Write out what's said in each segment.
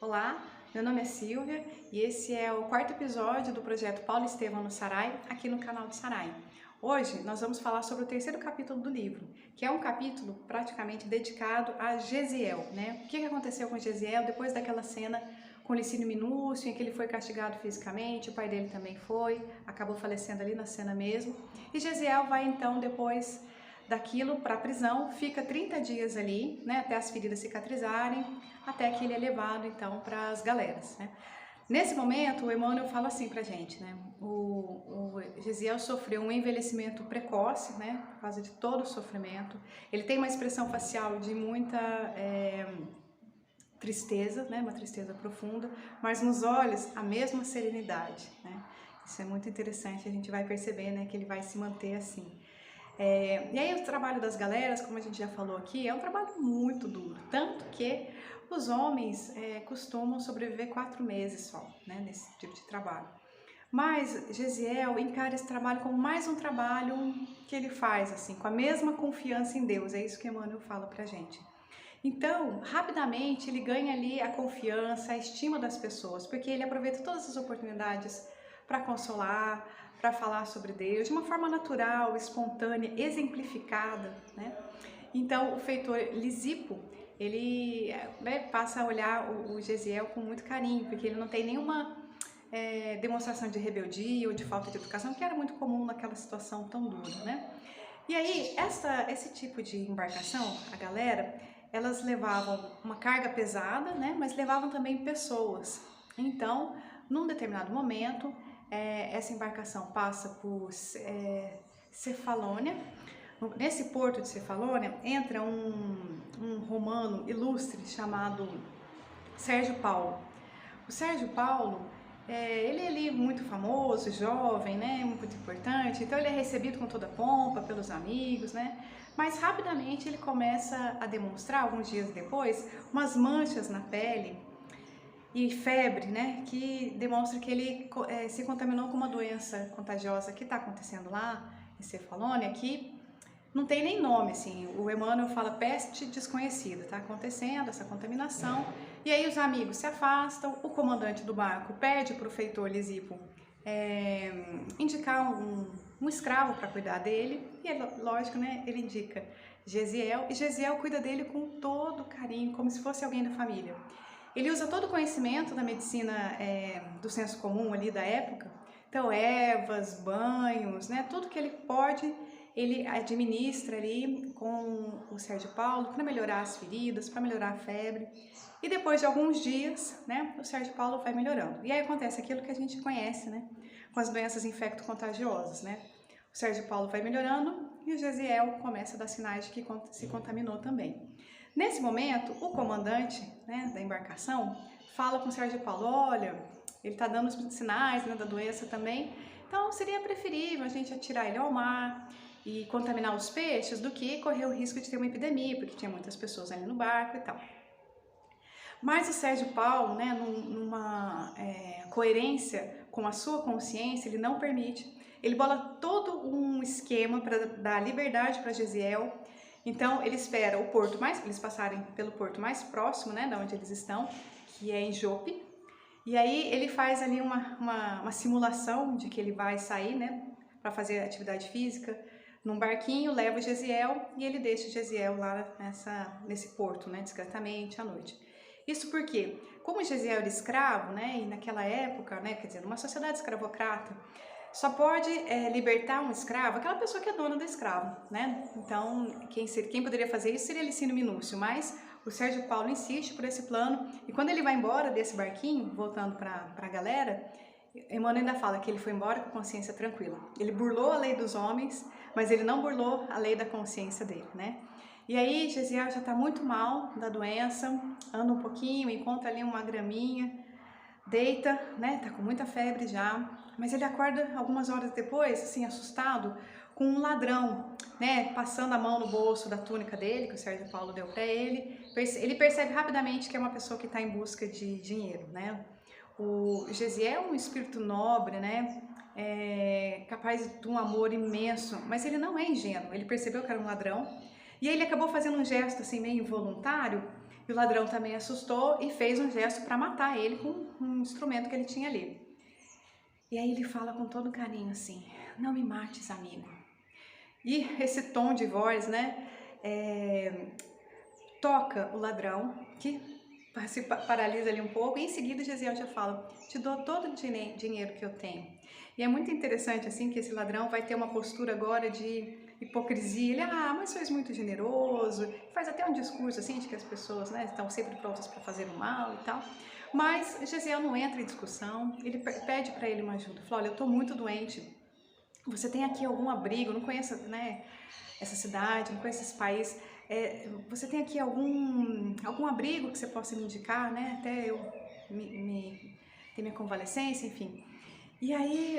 Olá, meu nome é Silvia e esse é o quarto episódio do projeto Paulo Estevão no Sarai, aqui no canal do Sarai. Hoje nós vamos falar sobre o terceiro capítulo do livro, que é um capítulo praticamente dedicado a Gesiel, né? O que aconteceu com Gesiel depois daquela cena com Licínio Minúcio, em que ele foi castigado fisicamente, o pai dele também foi, acabou falecendo ali na cena mesmo. E Gesiel vai então depois daquilo para a prisão, fica 30 dias ali, né, até as feridas cicatrizarem, até que ele é levado então para as galeras, né. Nesse momento, o Emmanuel fala assim pra gente, né, o Gesiel sofreu um envelhecimento precoce, né, por causa de todo o sofrimento, ele tem uma expressão facial de muita tristeza, né, uma tristeza profunda, mas nos olhos a mesma serenidade, né. Isso é muito interessante, a gente vai perceber, né, que ele vai se manter assim. E aí o trabalho das galeras, como a gente já falou aqui, é um trabalho muito duro, tanto que os homens costumam sobreviver 4 meses só, né, nesse tipo de trabalho. Mas Gesiel encara esse trabalho como mais um trabalho que ele faz, assim, com a mesma confiança em Deus, é isso que Emmanuel fala pra gente. Então, rapidamente ele ganha ali a confiança, a estima das pessoas, porque ele aproveita todas as oportunidades para consolar, para falar sobre Deus, de uma forma natural, espontânea, exemplificada, né? Então, o feitor Lisipo, ele passa a olhar o Gesiel com muito carinho, porque ele não tem nenhuma demonstração de rebeldia ou de falta de educação, que era muito comum naquela situação tão dura, né? E aí, esse tipo de embarcação, a galera, elas levavam uma carga pesada, né? Mas levavam também pessoas. Então, num determinado momento, essa embarcação passa por Cefalônia. Nesse porto de Cefalônia entra um romano ilustre chamado Sérgio Paulo. O Sérgio Paulo, ele é ali muito famoso, jovem, né, muito importante, então ele é recebido com toda a pompa pelos amigos, né, mas rapidamente ele começa a demonstrar, alguns dias depois, umas manchas na pele e febre, né, que demonstra que ele se contaminou com uma doença contagiosa que está acontecendo lá em Cefalônia, que não tem nem nome, assim, o Emmanuel fala peste desconhecida, está acontecendo essa contaminação, e aí os amigos se afastam, o comandante do barco pede para o feitor Lisipo indicar um escravo para cuidar dele, e é lógico, né, ele indica Gesiel, e Gesiel cuida dele com todo carinho, como se fosse alguém da família. Ele usa todo o conhecimento da medicina do senso comum ali da época, então ervas, banhos, né, tudo que ele pode, ele administra ali com o Sérgio Paulo para melhorar as feridas, para melhorar a febre. E depois de alguns dias, né, o Sérgio Paulo vai melhorando. E aí acontece aquilo que a gente conhece, né, com as doenças infecto-contagiosas, né. O Sérgio Paulo vai melhorando e o Gesiel começa a dar sinais de que se contaminou também. Nesse momento, o comandante, né, da embarcação fala com o Sérgio Paulo, olha, ele está dando sinais, né, da doença também, então seria preferível a gente atirar ele ao mar e contaminar os peixes do que correr o risco de ter uma epidemia, porque tinha muitas pessoas ali no barco e tal. Mas o Sérgio Paulo, né, numa coerência com a sua consciência, ele não permite, ele bola todo um esquema para dar liberdade para Gesiel. Então ele espera o porto eles passarem pelo porto mais próximo, né, da onde eles estão, que é em Jope, e aí ele faz ali uma simulação de que ele vai sair, né, para fazer atividade física num barquinho, leva o Gesiel e ele deixa o Gesiel lá nesse porto, né, discretamente à noite. Isso porque, como o Gesiel era escravo, né, e naquela época, né, quer dizer, numa sociedade escravocrata, só pode libertar um escravo aquela pessoa que é dona do escravo, né? Então, quem poderia fazer isso seria Licínio Minúcio, mas o Sérgio Paulo insiste por esse plano, e quando ele vai embora desse barquinho, voltando para a galera, Emmanuel ainda fala que ele foi embora com consciência tranquila. Ele burlou a lei dos homens, mas ele não burlou a lei da consciência dele, né? E aí, Gesiel já está muito mal da doença, anda um pouquinho, encontra ali uma graminha, deita, né? Tá com muita febre já, mas ele acorda algumas horas depois, assim, assustado, com um ladrão, né? Passando a mão no bolso da túnica dele, que o Sérgio Paulo deu para ele. Ele percebe rapidamente que é uma pessoa que está em busca de dinheiro, né? O Gesiel é um espírito nobre, né? Capaz de um amor imenso, mas ele não é ingênuo. Ele percebeu que era um ladrão e aí ele acabou fazendo um gesto assim meio involuntário E o ladrão também assustou e fez um gesto para matar ele com um instrumento que ele tinha ali. E aí ele fala com todo carinho assim: não me mates, amigo. E esse tom de voz, né, toca o ladrão, que se paralisa ali um pouco, e em seguida Gesiel já fala: te dou todo o dinheiro que eu tenho. E é muito interessante assim que esse ladrão vai ter uma postura agora de hipocrisia. Ele: mas sois muito generoso, faz até um discurso assim de que as pessoas, né, estão sempre prontas para fazer o mal e tal. Mas Gesiel não entra em discussão, ele pede para ele uma ajuda. Fala: olha, eu estou muito doente, você tem aqui algum abrigo? Não conheço, né, essa cidade, não conheço esse país. Você tem aqui algum abrigo que você possa me indicar, né? Até eu ter minha convalescência, enfim. E aí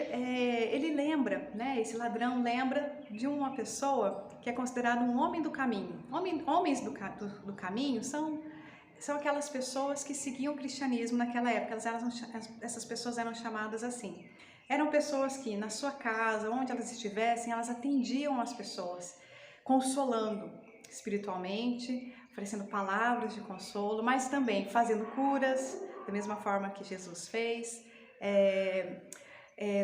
ele lembra, né? Esse ladrão lembra de uma pessoa que é considerada um homem do caminho. Homens do caminho são aquelas pessoas que seguiam o cristianismo naquela época. Essas pessoas eram chamadas assim. Eram pessoas que na sua casa, onde elas estivessem, elas atendiam as pessoas, consolando espiritualmente, oferecendo palavras de consolo, mas também fazendo curas, da mesma forma que Jesus fez,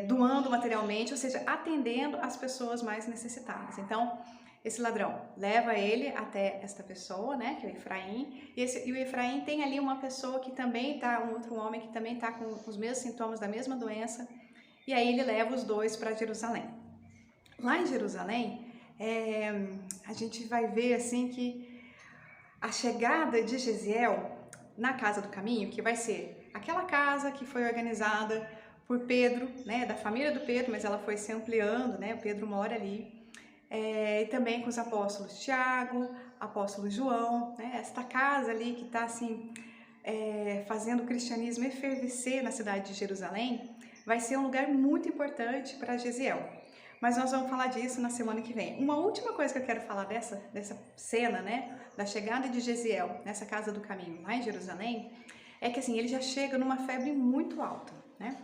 doando materialmente, ou seja, atendendo as pessoas mais necessitadas. Então, esse ladrão leva ele até esta pessoa, né, que é o Efraim, e o Efraim tem ali uma pessoa que também está, um outro homem que também está com os mesmos sintomas da mesma doença, e aí ele leva os dois para Jerusalém. Lá em Jerusalém, a gente vai ver assim que a chegada de Gesiel na Casa do Caminho, que vai ser aquela casa que foi organizada por Pedro, né, da família do Pedro, mas ela foi se ampliando, né, o Pedro mora ali, e também com os apóstolos Tiago, apóstolo João, né, esta casa ali que está assim, fazendo o cristianismo efervescer na cidade de Jerusalém, vai ser um lugar muito importante para Gesiel. Mas nós vamos falar disso na semana que vem. Uma última coisa que eu quero falar dessa cena, né, da chegada de Gesiel nessa Casa do Caminho lá em Jerusalém, é que assim, ele já chega numa febre muito alta, né?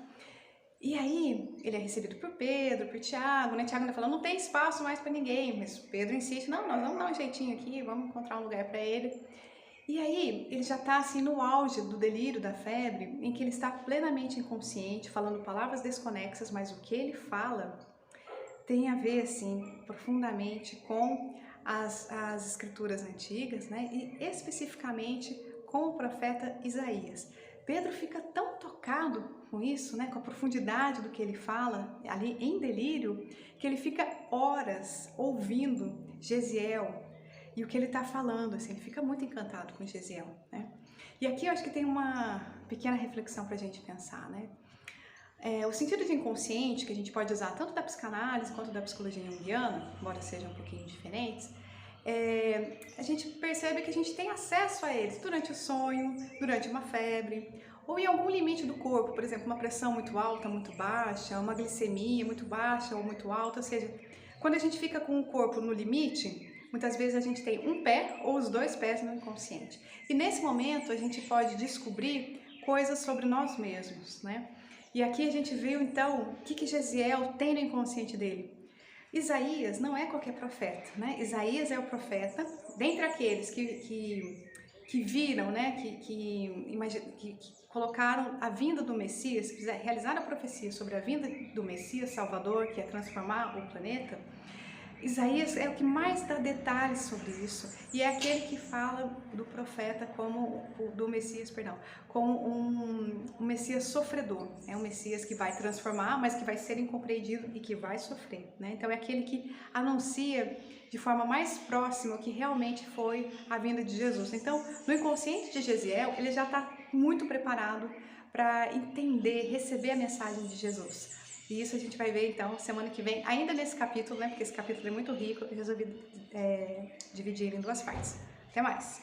E aí, ele é recebido por Pedro, por Tiago, né? Tiago ainda falando, não tem espaço mais para ninguém, mas Pedro insiste, não, nós vamos dar um jeitinho aqui, vamos encontrar um lugar para ele. E aí, ele já está assim no auge do delírio da febre, em que ele está plenamente inconsciente, falando palavras desconexas, mas o que ele fala tem a ver assim profundamente com as escrituras antigas, né? E especificamente com o profeta Isaías. Pedro fica tão tocado com isso, né, com a profundidade do que ele fala ali em delírio, que ele fica horas ouvindo Gesiel e o que ele está falando, assim, ele fica muito encantado com Gesiel, né? E aqui eu acho que tem uma pequena reflexão para a gente pensar, né? O sentido de inconsciente, que a gente pode usar tanto da psicanálise quanto da psicologia junguiana, embora sejam um pouquinho diferentes, a gente percebe que a gente tem acesso a eles durante o sonho, durante uma febre, ou em algum limite do corpo, por exemplo, uma pressão muito alta, muito baixa, uma glicemia muito baixa ou muito alta, ou seja, quando a gente fica com o corpo no limite, muitas vezes a gente tem um pé ou os dois pés no inconsciente. E nesse momento a gente pode descobrir coisas sobre nós mesmos, né? E aqui a gente viu então o que Gesiel tem no inconsciente dele. Isaías não é qualquer profeta, né? Isaías é o profeta, dentre aqueles que viram, né? Que colocaram a vinda do Messias, realizaram a profecia sobre a vinda do Messias Salvador, que é transformar o planeta. Isaías é o que mais dá detalhes sobre isso, e é aquele que fala do profeta do Messias, perdão, como um Messias sofredor, é um Messias que vai transformar, mas que vai ser incompreendido e que vai sofrer, né? Então é aquele que anuncia de forma mais próxima o que realmente foi a vinda de Jesus. Então, no inconsciente de Gesiel, ele já está muito preparado para entender, receber a mensagem de Jesus. E isso a gente vai ver então semana que vem, ainda nesse capítulo, né? Porque esse capítulo é muito rico, eu resolvi dividir ele em duas partes. Até mais!